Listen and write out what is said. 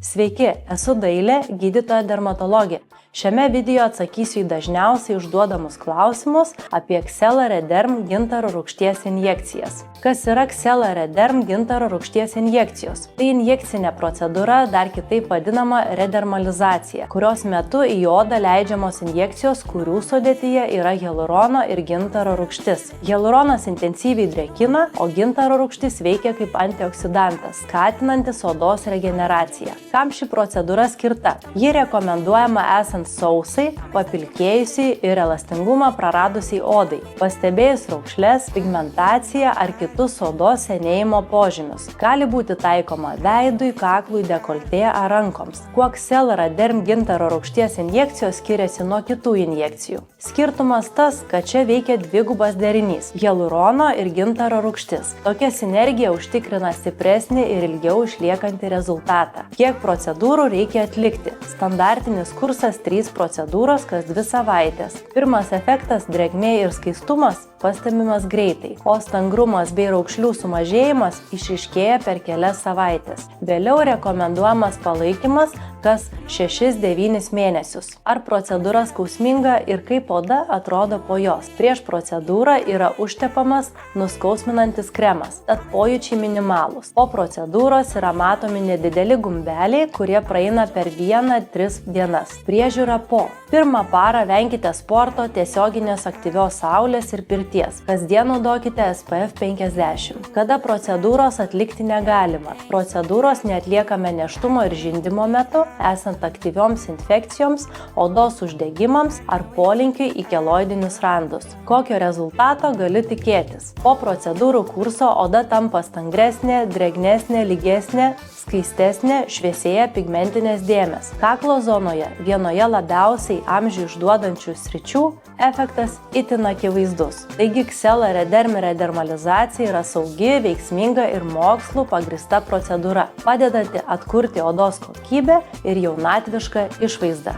Sveiki, esu Dailė, gydytoja dermatologė. Šiame video atsakysiu į dažniausiai užduodamus klausimus apie Xellarederm gintaro rūgšties injekcijas. Kas yra Xellarederm gintaro rūgšties injekcijos? Tai injekcinė procedūra, dar kitaip vadinama redermalizacija, kurios metu į odą leidžiamos injekcijos, kurių sudėtyje yra hialurono ir gintaro rūgštis. Hialuronas intensyviai drėkina, o gintaro rūgštis veikia kaip antioksidantas, skatinantis odos regeneraciją. Kam ši procedūra skirta? Ji rekomenduojama esant sausai, papilkėjusiai ir elastingumą praradusiai odai, pastebėjus raukšles, pigmentaciją ar kitus odos senėjimo požymius. Gali būti taikoma veidui, kaklui, dekoltė ar rankoms. Kuo Xellarederm gintaro rūgšties injekcijos skiriasi nuo kitų injekcijų? Skirtumas tas, kad čia veikia dvigubas derinys – hialurono ir gintaro rūgštis. Tokia sinergija užtikrina stipresnį ir ilgiau išliekantį rezultatą. Kiek procedūrų reikia atlikti? Standartinis kursas 3 procedūros kas 2 savaitės. Pirmas efektas – drėgmė ir skaistumas pastebimas greitai, o stangrumas bei raukšlių sumažėjimas išryškėja per kelias savaitės. Vėliau rekomenduojamas palaikymas kas 6-9 mėnesius. Ar procedūra skausminga ir kaip oda atrodo po jos? Prieš procedūrą yra užtepamas nuskausminantis kremas, tad pojūčiai minimalūs. Po procedūros yra matomi nedideli gumbeliai, kurie praeina per 1-3 dienas. Priežiūra po. Pirmą parą venkite sporto, tiesioginės aktyvios saulės ir pirties. Kasdien naudokite SPF 50. Kada procedūros atlikti negalima? Procedūros neatliekame nėštumo ir žindymo metu, esant aktyvioms infekcijoms, odos uždegimams ar polinkiui į keloidinius randus. Kokio rezultato gali tikėtis? Po procedūrų kurso oda tampa stangresnė, drėgnesnė, lygesnė, skaistesnė, šviesėja pigmentinės dėmės. Kaklo zonoje, vienoje labiausiai amžių išduodančių sričių, efektas itin akivaizdus. Taigi Xellarederm redermalizacija yra saugi, veiksminga ir mokslu pagrįsta procedūra, padedanti atkurti odos kokybę ir jaunatvišką išvaizdą.